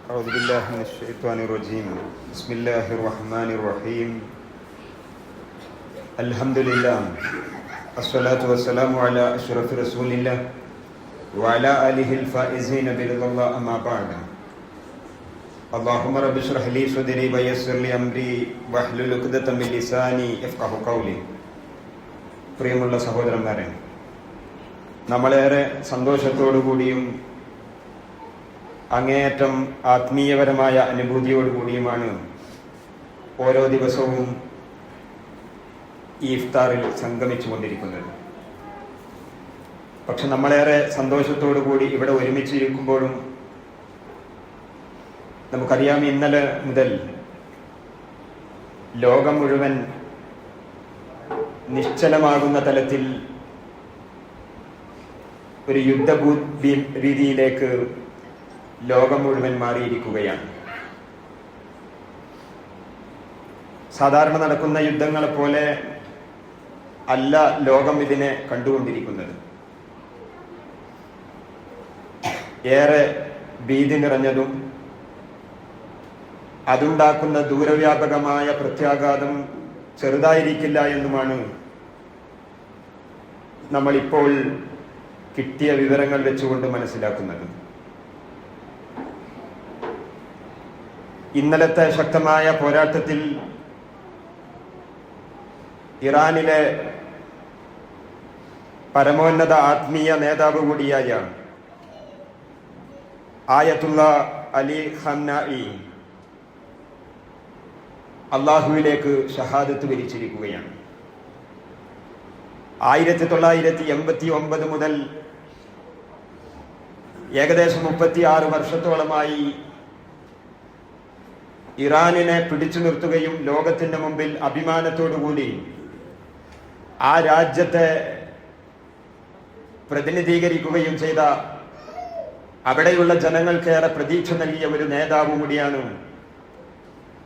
أعوذ بالله من الشيطان الرجيم بسم الله الرحمن الرحيم الحمد لله الصلاة والسلام على أشرف رسول الله وعلى آله الفائزين برضا الله أما بعد اللهم رب اشرح لي صدري ويسر لي أمري واحلل عقدة من لساني يفقهوا قولي. പ്രിയമുള്ള സഹോദരന്മാരെ, നമ്മളേറെ സന്തോഷത്തോടുകൂടിയും അങ്ങേയറ്റം ആത്മീയപരമായ അനുഭൂതിയോടുകൂടിയുമാണ് ഓരോ ദിവസവും ഈ ഇഫ്താറിൽ സംഗമിച്ചു കൊണ്ടിരിക്കുന്നത്. പക്ഷെ നമ്മളേറെ സന്തോഷത്തോടുകൂടി ഇവിടെ ഒരുമിച്ചിരിക്കുമ്പോഴും നമുക്കറിയാം, ഇന്നലെ മുതൽ ലോകം മുഴുവൻ നിശ്ചലമാകുന്ന തലത്തിൽ ഒരു രീതിയിലേക്ക് ലോകം മുഴുവൻ മാറിയിരിക്കുകയാണ്. സാധാരണ നടക്കുന്ന യുദ്ധങ്ങളെ പോലെ അല്ല ലോകം ഇതിനെ കണ്ടുകൊണ്ടിരിക്കുന്നത്. ഏറെ ഭീതി നിറഞ്ഞതും അതുണ്ടാക്കുന്ന ദൂരവ്യാപകമായ പ്രത്യാഘാതം ചെറുതായിരിക്കില്ല എന്നുമാണ് നമ്മളിപ്പോൾ കിട്ടിയ വിവരങ്ങൾ വെച്ചുകൊണ്ട് മനസ്സിലാക്കുന്നത്. ഇന്നലത്തെ ശക്തമായ പോരാട്ടത്തിൽ ഇറാനിലെ പരമോന്നത ആത്മീയ നേതാവ് കൂടിയായ ആയത്തുള്ള അലി ഖംനാഇ അള്ളാഹുവിലേക്ക് ഷഹാദത്ത് വരിച്ചിരിക്കുകയാണ്. 1989 മുതൽ ഏകദേശം 36 വർഷത്തോളമായി ഇറാനിനെ പിടിച്ചു നിർത്തുകയും ലോകത്തിന്റെ മുമ്പിൽ അഭിമാനത്തോടുകൂടി ആ രാജ്യത്തെ പ്രതിനിധീകരിക്കുകയും ചെയ്ത, അവിടെയുള്ള ജനങ്ങൾക്കേറെ പ്രതീക്ഷ നൽകിയ ഒരു നേതാവ് കൂടിയാണ്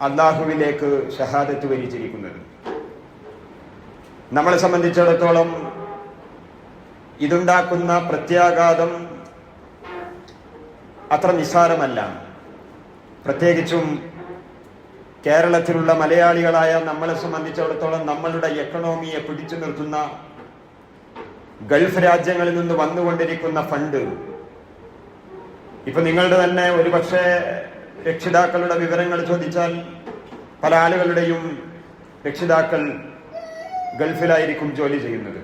അള്ളാഹുവിലേക്ക് ഷഹാദത്ത് വരിച്ചിരിക്കുന്നത്. നമ്മളെ സംബന്ധിച്ചിടത്തോളം ഇതുണ്ടാക്കുന്ന പ്രത്യാഘാതം അത്ര നിസ്സാരമല്ല. പ്രത്യേകിച്ചും കേരളത്തിലുള്ള മലയാളികളായ നമ്മളെ സംബന്ധിച്ചിടത്തോളം നമ്മളുടെ എക്കണോമിയെ പിടിച്ചു നിർത്തുന്ന ഗൾഫ് രാജ്യങ്ങളിൽ നിന്ന് വന്നുകൊണ്ടിരിക്കുന്ന ഫണ്ട്, ഇപ്പൊ നിങ്ങളുടെ തന്നെ ഒരുപക്ഷെ രക്ഷിതാക്കളുടെ വിവരങ്ങൾ ചോദിച്ചാൽ പല ആളുകളുടെയും രക്ഷിതാക്കൾ ഗൾഫിലായിരിക്കും ജോലി ചെയ്യുന്നത്.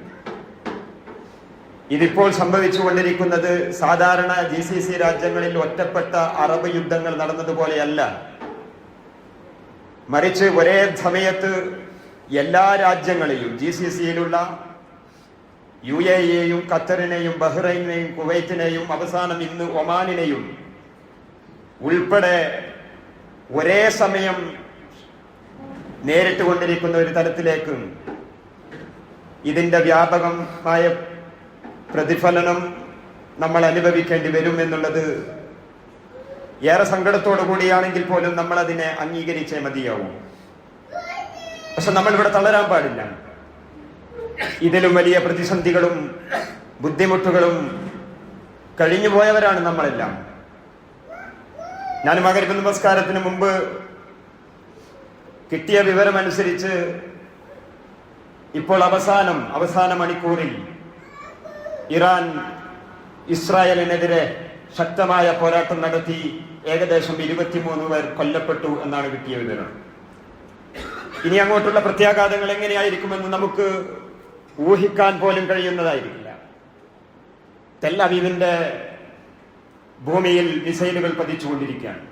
ഇതിപ്പോൾ സംഭവിച്ചുകൊണ്ടിരിക്കുന്നത് സാധാരണ GCC രാജ്യങ്ങളിൽ ഒറ്റപ്പെട്ട അറബ് യുദ്ധങ്ങൾ നടന്നതുപോലെയല്ല. മറിച്ച് ഒരേ സമയത്ത് എല്ലാ രാജ്യങ്ങളെയും, GCCയിലുള്ള UAEയെയും ഖത്തറിനെയും ബഹ്റൈനെയും കുവൈറ്റിനെയും അവസാനം ഇന്ന് ഒമാനിനെയും ഉൾപ്പെടെ ഒരേ സമയം നേരിട്ട് കൊണ്ടിരിക്കുന്ന ഒരു തലത്തിലേക്ക് ഇതിന്റെ വ്യാപകമായ പ്രതിഫലനം നമ്മൾ അനുഭവിക്കേണ്ടി വരും എന്നുള്ളത് ഏറെ സങ്കടത്തോടു കൂടിയാണെങ്കിൽ പോലും നമ്മൾ അതിനെ അംഗീകരിച്ചേ മതിയാവും. പക്ഷെ നമ്മൾ ഇവിടെ തളരാൻ പാടില്ല. ഇതിലും വലിയ പ്രതിസന്ധികളും ബുദ്ധിമുട്ടുകളും കഴിഞ്ഞു പോയവരാണ് നമ്മളെല്ലാം. ഞാൻ മഗ്‌രിബ് നമസ്കാരത്തിന് മുമ്പ് കിട്ടിയ വിവരമനുസരിച്ച് ഇപ്പോൾ അവസാന മണിക്കൂറിൽ ഇറാൻ ഇസ്രായേലിനെതിരെ ശക്തമായ പോരാട്ടം നടത്തി ഏകദേശം 23 പേർ കൊല്ലപ്പെട്ടു എന്നാണ് കിട്ടിയ വിവരം. ഇനി അങ്ങോട്ടുള്ള പ്രത്യാഘാതങ്ങൾ എങ്ങനെയായിരിക്കുമെന്ന് നമുക്ക് ഊഹിക്കാൻ പോലും കഴിയുന്നതായിരിക്കില്ല. തെൽ അവീവിന്റെ ഭൂമിയിൽ മിസൈലുകൾ പതിച്ചുകൊണ്ടിരിക്കുകയാണ്.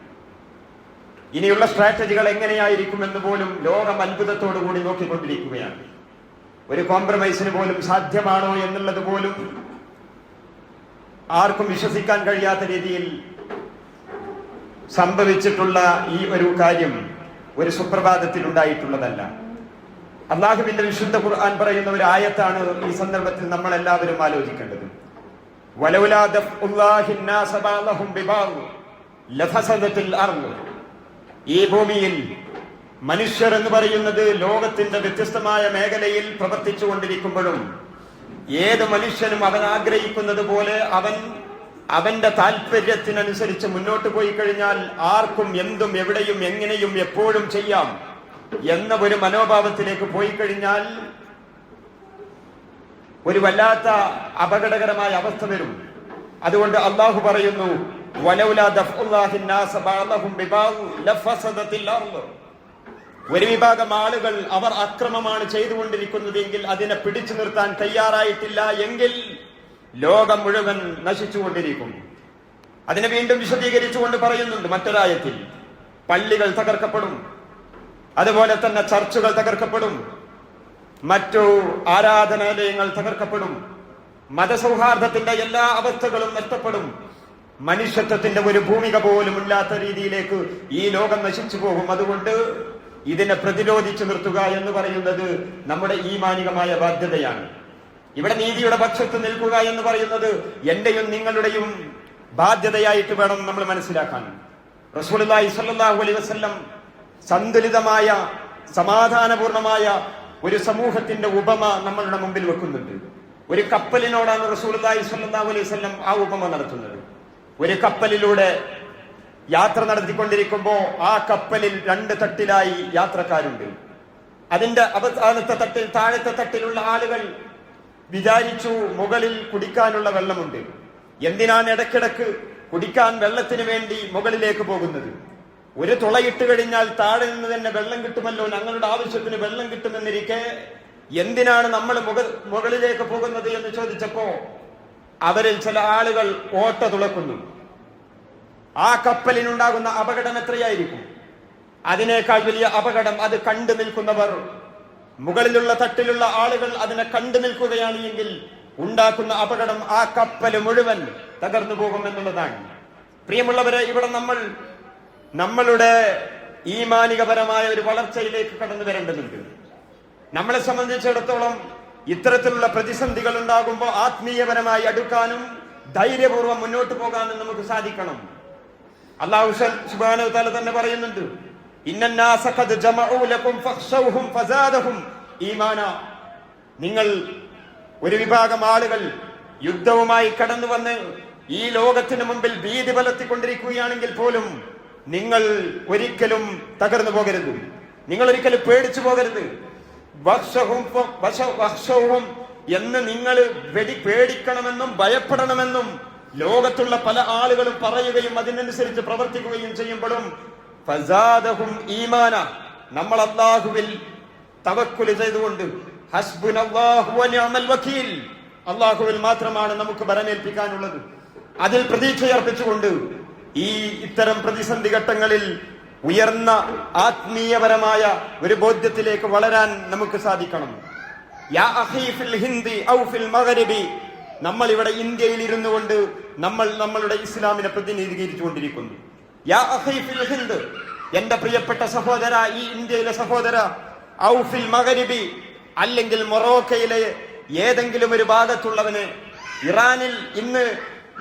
ഇനിയുള്ള സ്ട്രാറ്റജികൾ എങ്ങനെയായിരിക്കുമെന്ന് പോലും ലോകം അത്ഭുതത്തോടുകൂടി നോക്കിക്കൊണ്ടിരിക്കുകയാണ്. ഒരു കോംപ്രമൈസിന് പോലും സാധ്യമാണോ എന്നുള്ളത് പോലും ആർക്കും വിശ്വസിക്കാൻ കഴിയാത്ത രീതിയിൽ സംഭവിച്ചിട്ടുള്ള ഈ ഒരു കാര്യം ഒരു സുപ്രഭാതത്തിൽ ഉണ്ടായിട്ടുള്ളതല്ല. അല്ലാഹുവിന്റെ വിശുദ്ധ ഖുർആൻ പറയുന്ന ഒരു ആയത്താണ് ഈ സന്ദർഭത്തിൽ നമ്മൾ എല്ലാവരും ആലോചിക്കേണ്ടത്. വലൗലാ ദഫ്ഉല്ലാഹി الناس بعضهم ببعض لفسدت الارض. ഈ ഭൂമിയിൽ മനുഷ്യർ എന്ന് പറയുന്നത് ലോകത്തിന്റെ വ്യത്യസ്തമായ മേഖലയിൽ പ്രവർത്തിച്ചു കൊണ്ടിരിക്കുമ്പോഴും ഏത് മനുഷ്യനും അവൻ ആഗ്രഹിക്കുന്നത് പോലെ അവൻ അവന്റെ താല്പര്യത്തിനനുസരിച്ച് മുന്നോട്ട് പോയി കഴിഞ്ഞാൽ ആർക്കും എന്തും എവിടെയും എങ്ങനെയും എപ്പോഴും ചെയ്യാം എന്ന ഒരു മനോഭാവത്തിലേക്ക് പോയി കഴിഞ്ഞാൽ ഒരു വല്ലാത്ത അപകടകരമായ അവസ്ഥ വരും. അതുകൊണ്ട് അള്ളാഹു പറയുന്നു, ഒരു വിഭാഗം ആളുകൾ അവർ അക്രമമാണ് ചെയ്തുകൊണ്ടിരിക്കുന്നതെങ്കിൽ അതിനെ പിടിച്ചു നിർത്താൻ തയ്യാറായിട്ടില്ല എങ്കിൽ ലോകം മുഴുവൻ നശിച്ചുകൊണ്ടിരിക്കും. അതിനെ വീണ്ടും വിശദീകരിച്ചുകൊണ്ട് പറയുന്നുണ്ട് മറ്റൊരായത്തിൽ, പള്ളികൾ തകർക്കപ്പെടും, അതുപോലെ തന്നെ ചർച്ചുകൾ തകർക്കപ്പെടും, മറ്റു ആരാധനാലയങ്ങൾ തകർക്കപ്പെടും, മതസൗഹാർദ്ദത്തിന്റെ എല്ലാ അവസ്ഥകളും നഷ്ടപ്പെടും, മനുഷ്യത്വത്തിന്റെ ഒരു ഭൂമിക പോലും ഇല്ലാത്ത രീതിയിലേക്ക് ഈ ലോകം നശിച്ചു പോകും. അതുകൊണ്ട് ഇതിനെ പ്രതിരോധിച്ചു നിർത്തുക എന്ന് പറയുന്നത് നമ്മുടെ ഈമാനികമായ ബാധ്യതയാണ്. ഇവിടെ നീതിയുടെ പക്ഷത്ത് നിൽക്കുക എന്ന് പറയുന്നത് എന്റെയും നിങ്ങളുടെയും ബാധ്യതയായിട്ട് വേണം നമ്മൾ മനസ്സിലാക്കാൻ. റസൂലുള്ളാഹി സ്വല്ലല്ലാഹു അലൈഹി വസല്ലം സന്തുലിതമായ സമാധാനപൂർണമായ ഒരു സമൂഹത്തിന്റെ ഉപമ നമ്മളുടെ മുമ്പിൽ വെക്കുന്നുണ്ട്. ഒരു കപ്പലിനോടാണ് റസൂലുള്ളാഹി സ്വല്ലല്ലാഹു അലൈഹി വസല്ലം ആ ഉപമ നടത്തുന്നത്. ഒരു കപ്പലിലൂടെ യാത്ര നടത്തിക്കൊണ്ടിരിക്കുമ്പോ ആ കപ്പലിൽ 2 തട്ടിലായി യാത്രക്കാരുണ്ട്. അതിന്റെ അവസാനത്തെ തട്ടിൽ, താഴത്തെ തട്ടിലുള്ള ആളുകൾ വിചാരിച്ചു മുകളിൽ കുടിക്കാനുള്ള വെള്ളമുണ്ട്. എന്തിനാണ് ഇടയ്ക്കിടക്ക് കുടിക്കാൻ വെള്ളത്തിന് വേണ്ടി മുകളിലേക്ക് പോകുന്നത്? ഒരു തുളയിട്ട് കഴിഞ്ഞാൽ താഴെ നിന്ന് തന്നെ വെള്ളം കിട്ടുമല്ലോ, ഞങ്ങളുടെ ആവശ്യത്തിന് വെള്ളം കിട്ടുമെന്നിരിക്കെ എന്തിനാണ് നമ്മൾ മുകളിലേക്ക് പോകുന്നത് എന്ന് ചോദിച്ചപ്പോ അവരിൽ ചില ആളുകൾ ഓട്ട തുളക്കുന്നു. ആ കപ്പലിനുണ്ടാകുന്ന അപകടം എത്രയായിരിക്കും? അതിനേക്കാൾ വലിയ അപകടം അത് കണ്ടു നിൽക്കുന്നവർ, മുകളിലുള്ള തട്ടിലുള്ള ആളുകൾ അതിനെ കണ്ടു നിൽക്കുകയാണ് എങ്കിൽ ഉണ്ടാക്കുന്ന അപകടം ആ കപ്പല് മുഴുവൻ തകർന്നു പോകും എന്നുള്ളതാണ്. പ്രിയമുള്ളവരെ, ഇവിടെ നമ്മൾ നമ്മളുടെ ഈമാനികപരമായ ഒരു വളർച്ചയിലേക്ക് കടന്നു വരേണ്ടതുണ്ട്. നമ്മളെ സംബന്ധിച്ചിടത്തോളം ഇത്തരത്തിലുള്ള പ്രതിസന്ധികൾ ഉണ്ടാകുമ്പോൾ ആത്മീയപരമായി അടുക്കാനും ധൈര്യപൂർവ്വം മുന്നോട്ട് പോകാനും നമുക്ക് സാധിക്കണം. അല്ലാഹു സുബ്ഹാനഹു വ തആല തന്നെ പറയുന്നുണ്ട്, ഇന്നന്നാസ ഖദ് ജമഉ ലക്കും ഫഖ്ശൗഹും ഫസാദഹും ഈമാനാ. നിങ്ങൾ ഒരു വിഭാഗം ആളുകൾ യുദ്ധവുമായി കടന്നു വന്ന് ഈ ലോകത്തിന് മുമ്പിൽ ഭീതി പലർത്തിക്കൊണ്ടിരിക്കുകയാണെങ്കിൽ പോലും നിങ്ങൾ ഒരിക്കലും തകർന്നു പോകരുത്, നിങ്ങൾ ഒരിക്കലും പേടിച്ചു പോകരുത്. വഖ്ശൗഹും എന്ന് നിങ്ങൾ പേടിക്കണമെന്നും ഭയപ്പെടണമെന്നും ലോകത്തുള്ള പല ആളുകളും പറയുകയും അതിനനുസരിച്ച് പ്രവർത്തിക്കുകയും ചെയ്യുമ്പോഴും ഫസാദഹും ഈമാന, നമ്മൾ അല്ലാഹുവിൽ തവക്കുൽ ചെയ്തുകൊണ്ട് ഹസ്ബുനല്ലാഹു വ നിഅമൽ വകീൽ, അല്ലാഹുവിൽ മാത്രമാണ് നമുക്ക് ബലമേൽപ്പിക്കാനുള്ളത്, അതിൽ പ്രതീക്ഷയർപ്പിച്ചുകൊണ്ട് ഈ ഇത്തരം പ്രതിസന്ധി ഘട്ടങ്ങളിൽ ഉയർന്ന ആത്മീയപരമായ ഒരു ബോധ്യത്തിലേക്ക് വളരാൻ നമുക്ക് സാധിക്കണം. യാ അഖീ ഫിൽ ഹിന്ദി ഔ ഫിൽ മഗ്രിബി, നമ്മൾ ഇവിടെ ഇന്ത്യയിൽ ഇരുന്നു കൊണ്ട് നമ്മൾ നമ്മളുടെ ഇസ്ലാമിനെ പ്രതിനിധീകരിച്ചുകൊണ്ടിരിക്കുന്നു. യാ അഖീ ഫിൽ ഹിന്ദ്, എന്റെ പ്രിയപ്പെട്ട സഹോദര, ഈ ഇന്ത്യയിലെ സഹോദര, ഔ ഫിൽ മഗ്രിബി, അല്ലെങ്കിൽ മൊറോക്കയിലെ ഏതെങ്കിലും ഒരു ഭാഗത്തുള്ളവന്, ഇറാനിൽ ഇന്ന്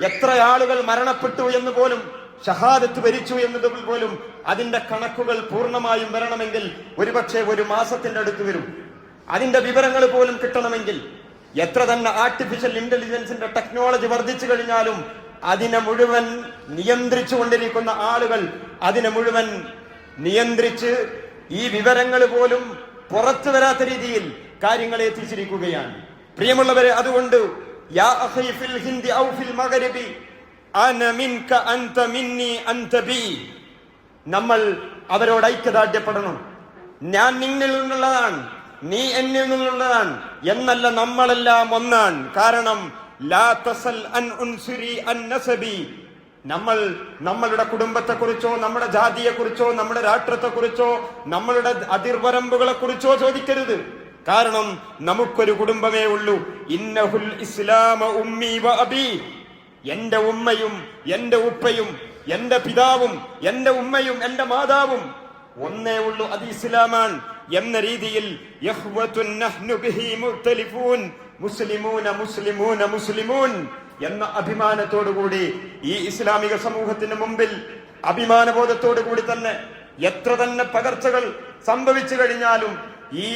എത്ര ആളുകൾ മരണപ്പെട്ടു എന്ന് പോലും, ഷഹാദത്ത് വരിച്ചു എന്നത് പോലും അതിന്റെ കണക്കുകൾ പൂർണ്ണമായും വരണമെങ്കിൽ ഒരുപക്ഷെ 1 മാസത്തിന്റെ അടുത്ത് വരും. അതിന്റെ വിവരങ്ങൾ പോലും കിട്ടണമെങ്കിൽ എത്ര തന്നെ ആർട്ടിഫിഷ്യൽ ഇന്റലിജൻസിന്റെ ടെക്നോളജി വർദ്ധിച്ചു കഴിഞ്ഞാലും അതിനെ മുഴുവൻ നിയന്ത്രിച്ചു കൊണ്ടിരിക്കുന്ന ആളുകൾ അതിനെ മുഴുവൻ നിയന്ത്രിച്ച് ഈ വിവരങ്ങൾ പോലും പുറത്തു വരാത്ത രീതിയിൽ കാര്യങ്ങളെ എത്തിച്ചിരിക്കുകയാണ്. പ്രിയമുള്ളവരെ, അതുകൊണ്ട് യാ അഖീ ഫിൽ ഹിന്ദി ഔ ഫിൽ മഗ്രിബി അന മിൻക അൻത മിന്നി അൻത ബി, നമ്മൾ അവരോട് ഐക്യദാർഢ്യപ്പെടണം. ഞാൻ നിന്നിൽ നിന്നുള്ളതാണ്, നീ എന്നിൽ നിന്നുള്ളതാണ് എന്നല്ല, നമ്മളെല്ലാം ഒന്നാണ്. കാരണം ലാ തസൽ അൻ ഉൻസുരി അൻ നസബി, നമ്മൾ നമ്മളുടെ കുടുംബത്തെക്കുറിച്ചോ നമ്മുടെ ജാതിയെക്കുറിച്ചോ നമ്മുടെ രാഷ്ട്രത്തെക്കുറിച്ചോ നമ്മളുടെ അതിർവരമ്പുകളെ കുറിച്ചോ ചോദിക്കരുത്. കാരണം നമുക്കൊരു കുടുംബമേ ഉള്ളൂ. ഇന്നഹുൽ ഇസ്ലാമ ഉമ്മി വ അബി, എന്റെ ഉമ്മയും എന്റെ ഉപ്പയും എന്റെ പിതാവും എന്റെ ഉമ്മയും എന്റെ മാതാവും ഒന്നേ ഉള്ളൂ, അത് ഇസ്ലാമാണ് എന്ന രീതിയിൽ യഹ്വത്തുൻ നഹ്നു ബിഹി മുഖ്തലിഫൂൻ മുസ്ലിമൂന മുസ്ലിമൂന മുസ്ലിമൂൻ എന്ന അഭിമാനത്തോടുകൂടി ഈ ഇസ്ലാമിക സമൂഹത്തിന് മുമ്പിൽ അഭിമാനബോധത്തോടു കൂടി തന്നെ എത്ര തന്നെ പകർച്ചകൾ സംഭവിച്ചു കഴിഞ്ഞാലും, ഈ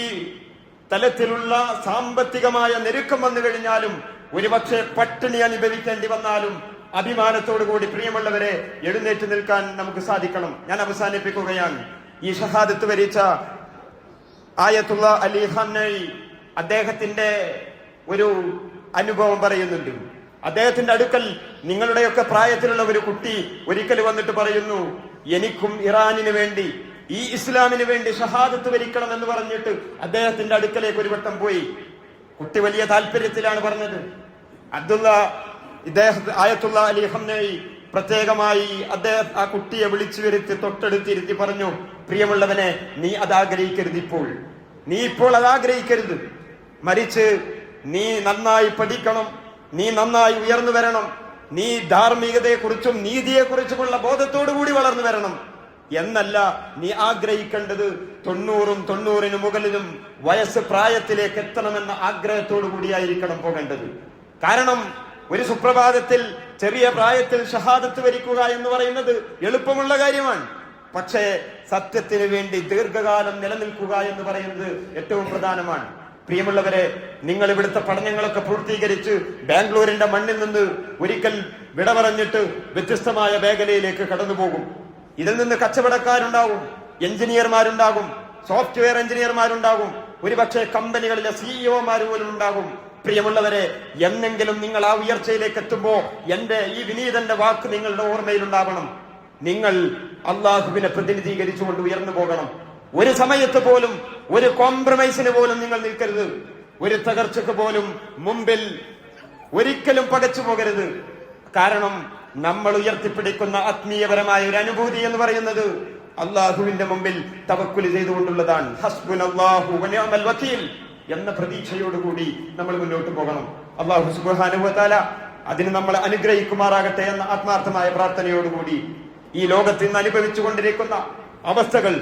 തലത്തിലുള്ള സാമ്പത്തികമായ ഞെരുക്കം വന്നു കഴിഞ്ഞാലും, ഒരുപക്ഷെ പട്ടിണി അനുഭവിക്കേണ്ടി വന്നാലും അഭിമാനത്തോടു കൂടി പ്രിയമുള്ളവരെ എഴുന്നേറ്റ് നിൽക്കാൻ നമുക്ക് സാധിക്കണം. ഞാൻ അവസാനിപ്പിക്കുകയാണ്. ഈ ഷഹാദത്ത് വരിച്ച ആയത്തുള്ള അലി ഖാനയി അദ്ദേഹത്തിന്റെ ഒരു അനുഭവം പറയുന്നുണ്ട്. അദ്ദേഹത്തിന്റെ അടുക്കൽ നിങ്ങളുടെയൊക്കെ പ്രായത്തിലുള്ള ഒരു കുട്ടി ഒരിക്കൽ വന്നിട്ട് പറയുന്നു, എനിക്കും ഇറാനിന് വേണ്ടി, ഈ ഇസ്ലാമിന് വേണ്ടി ഷഹാദത്ത് വരിക്കണം എന്ന് പറഞ്ഞിട്ട് അദ്ദേഹത്തിന്റെ അടുക്കലേക്ക് ഒരു വട്ടം പോയി. കുട്ടി വലിയ താല്പര്യത്തിലാണ് പറഞ്ഞത്. ആയത്തുള്ള അലി ഖാനയി പ്രത്യേകമായി അദ്ദേഹം ആ കുട്ടിയെ വിളിച്ചു വരുത്തി തൊട്ടടുത്തിരുത്തി പറഞ്ഞു, പ്രിയമുള്ളവനെ, നീ അത് ആഗ്രഹിക്കരുത്. നീ ഇപ്പോൾ അത് ആഗ്രഹിക്കരുത്. മറിച്ച് നീ നന്നായി പഠിക്കണം, നീ നന്നായി ഉയർന്നു വരണം, നീ ധാർമ്മികതയെക്കുറിച്ചും നീതിയെക്കുറിച്ചുമുള്ള ബോധത്തോടു കൂടി വളർന്നു വരണം എന്നല്ല നീ ആഗ്രഹിക്കേണ്ടത്. 90 മുകളിലും വയസ്സ് പ്രായത്തിലേക്ക് എത്തണമെന്ന ആഗ്രഹത്തോടു കൂടിയായിരിക്കണം പോകേണ്ടത്. കാരണം ഒരു സുപ്രഭാതത്തിൽ ചെറിയ പ്രായത്തിൽ ഷഹാദത്ത് വരിക്കുക എന്ന് പറയുന്നത് എളുപ്പമുള്ള കാര്യമാണ്. പക്ഷേ സത്യത്തിന് വേണ്ടി ദീർഘകാലം നിലനിൽക്കുക എന്ന് പറയുന്നത് ഏറ്റവും പ്രധാനമാണ്. പ്രിയമുള്ളവരെ, നിങ്ങൾ ഇവിടുത്തെ പഠനങ്ങളൊക്കെ പൂർത്തീകരിച്ച് ബാംഗ്ലൂരിന്റെ മണ്ണിൽ നിന്ന് ഒരിക്കൽ വിട പറഞ്ഞിട്ട് വ്യത്യസ്തമായ മേഖലയിലേക്ക് കടന്നുപോകും. ഇതിൽ നിന്ന് കച്ചവടക്കാരുണ്ടാകും, എഞ്ചിനീയർമാരുണ്ടാകും, സോഫ്റ്റ്വെയർ എഞ്ചിനീയർമാരുണ്ടാകും, ഒരുപക്ഷെ കമ്പനികളിലെ സിഇഒമാർ പോലും ഉണ്ടാകും. പ്രിയമുള്ളവരെ, എന്നെങ്കിലും നിങ്ങൾ ആ ഉയർച്ചയിലേക്ക് എത്തുമ്പോ എന്റെ ഈ വിനീതന്റെ വാക്ക് നിങ്ങളുടെ ഓർമ്മയിലുണ്ടാവണം. നിങ്ങൾ അള്ളാഹുവിനെ പ്രതിനിധീകരിച്ചുകൊണ്ട് ഉയർന്നു പോകണം. ഒരു സമയത്ത് പോലും ഒരു കോംപ്രമൈസിന് പോലും നിങ്ങൾ നിൽക്കരുത്. ഒരു തകർച്ചക്ക് പോലും മുമ്പിൽ ഒരിക്കലും പകച്ചു പോകരുത്. കാരണം നമ്മൾ ഉയർത്തിപ്പിടിക്കുന്ന ആത്മീയപരമായ ഒരു അനുഭൂതി എന്ന് പറയുന്നത് അള്ളാഹുവിന്റെ മുമ്പിൽ തവക്കുൽ ചെയ്തുകൊണ്ടുള്ളതാണ്. ഹസ്ബുനല്ലാഹു വനിഅമൽ വകീൽ എന്ന പ്രതീക്ഷയോടുകൂടി നമ്മൾ മുന്നോട്ട് പോകണം. അള്ളാഹു സുബ്ഹാനഹു വ തആല അതിന് നമ്മളെ അനുഗ്രഹിക്കുമാറാകട്ടെ എന്ന ആത്മാർത്ഥമായ പ്രാർത്ഥനയോടുകൂടി ഈ ലോകത്ത് ഇന്ന് അനുഭവിച്ചു കൊണ്ടിരിക്കുന്ന അവസ്ഥകൾ,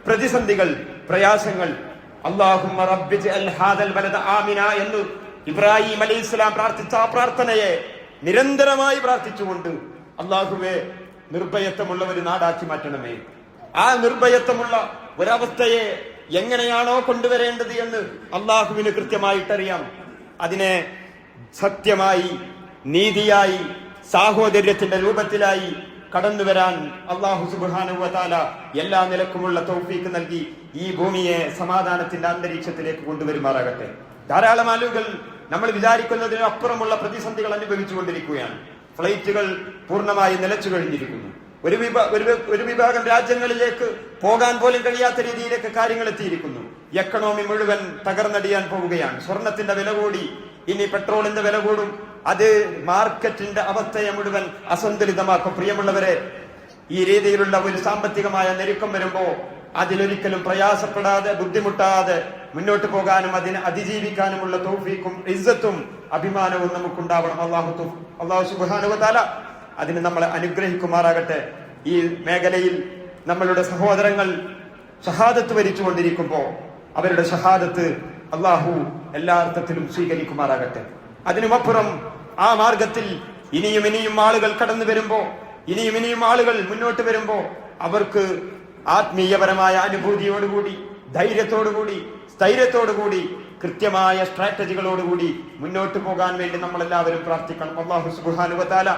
പ്രതിസന്ധികൾ, പ്രയാസങ്ങൾ, അല്ലാഹുമ്മ റബ്ബി ജഅൽ ഹാദൽ ബലദ ആമിന എന്ന് ഇബ്രാഹിം അലൈഹിസ്സലാം പ്രാർത്ഥിച്ച ആ പ്രാർത്ഥനയെ നിരന്തരമായി പ്രാർത്ഥിച്ചുകൊണ്ട് അല്ലാഹുവേ, നിർഭയത്വമുള്ള ഒരു നാടാക്കി മാറ്റണമേ. ആ നിർഭയത്വമുള്ള ഒരവസ്ഥയെ എങ്ങനെയാണോ കൊണ്ടുവരേണ്ടത് എന്ന് അള്ളാഹുവിന് കൃത്യമായിട്ടറിയാം. അതിനെ സത്യമായി, നീതിയായി, സാഹോദര്യത്തിന്റെ രൂപത്തിലായി കടന്നു വരാൻ അള്ളാഹു സുബ്ഹാനഹു വ തആല എല്ലാ നിലക്കുമുള്ള തൗഫീഖ് നൽകി ഈ ഭൂമിയെ സമാധാനത്തിന്റെ അന്തരീക്ഷത്തിലേക്ക് കൊണ്ടുവരുമാറാകട്ടെ. ധാരാളം ആളുകൾ നമ്മൾ വിചാരിക്കുന്നതിന് അപ്പുറമുള്ള പ്രതിസന്ധികൾ അനുഭവിച്ചുകൊണ്ടിരിക്കുകയാണ്. ഫ്ലൈറ്റുകൾ പൂർണ്ണമായി നിലച്ചു കഴിഞ്ഞിരിക്കുന്നു. ഒരു വിഭാഗം രാജ്യങ്ങളിലേക്ക് പോകാൻ പോലും കഴിയാത്ത രീതിയിലേക്ക് കാര്യങ്ങൾ എത്തിയിരിക്കുന്നു. എക്കണോമി മുഴുവൻ തകർന്നടിയാൻ പോവുകയാണ്. സ്വർണത്തിന്റെ വില കൂടി, ഇനി പെട്രോളിന്റെ വില കൂടും. അത് മാർക്കറ്റിന്റെ അവസ്ഥയെ മുഴുവൻ അസന്തുലിതമാക്കും. പ്രിയമുള്ളവരെ, ഈ രീതിയിലുള്ള ഒരു സാമ്പത്തികമായ ഞെരുക്കം വരുമ്പോ അതിലൊരിക്കലും പ്രയാസപ്പെടാതെ, ബുദ്ധിമുട്ടാതെ മുന്നോട്ട് പോകാനും അതിനെ അതിജീവിക്കാനുമുള്ള തൗഫീഖും ഇസ്സത്തും അഭിമാനവും നമുക്കുണ്ടാവണം. അല്ലാഹു സുബ്ഹാനഹു വ തആല അതിന് നമ്മളെ അനുഗ്രഹിക്കുമാറാകട്ടെ. ഈ മേഖലയിൽ നമ്മളുടെ സഹോദരങ്ങൾ ഷഹാദത്ത് വരിച്ചുകൊണ്ടിരിക്കുമ്പോ അവരുടെ ഷഹാദത്ത് അള്ളാഹു എല്ലാ അർത്ഥത്തിലും സ്വീകരിക്കുമാറാകട്ടെ. അതിനുമപ്പുറം ആ മാർഗത്തിൽ ഇനിയും ആളുകൾ കടന്നു വരുമ്പോ, ഇനിയും ആളുകൾ മുന്നോട്ട് വരുമ്പോ അവർക്ക് ആത്മീയപരമായ അനുഭൂതിയോടുകൂടി, ധൈര്യത്തോടുകൂടി, സ്ഥൈര്യത്തോടുകൂടി, കൃത്യമായ സ്ട്രാറ്റജികളോടുകൂടി മുന്നോട്ട് പോകാൻ വേണ്ടി നമ്മളെല്ലാവരും പ്രാർത്ഥിക്കണം. അല്ലാഹു സുബ്ഹാനഹു വ തആല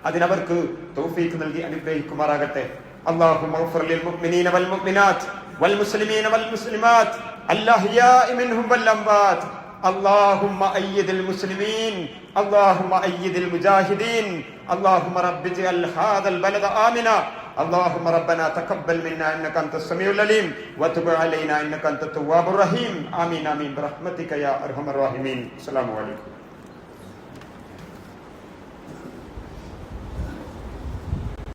അതിനവർക്ക് തൗഫീഖ് നൽകി അനുഗ്രഹിക്കുമാറാകട്ടെ. അല്ലാഹുമ്മ ഗ്ഫിർ ലിൽ മുഅ്മിനീന വൽ മുഅ്മിനാത്ത് വൽ മുസ്ലിമീന വൽ മുസ്ലിമാത്ത് അൽഅഹ്യാഇ മിൻഹും വൽ അംവാത്ത്. اللهم أيد المسلمين، اللهم أيد المجاهدين، اللهم رب اجعل هذا البلد آمنا، اللهم ربنا تقبل منا إنك أنت السميع العليم وتب علينا إنك أنت التواب الرحيم. آمين آمين برحمتك يا أرحم الراحمين. السلام عليكم.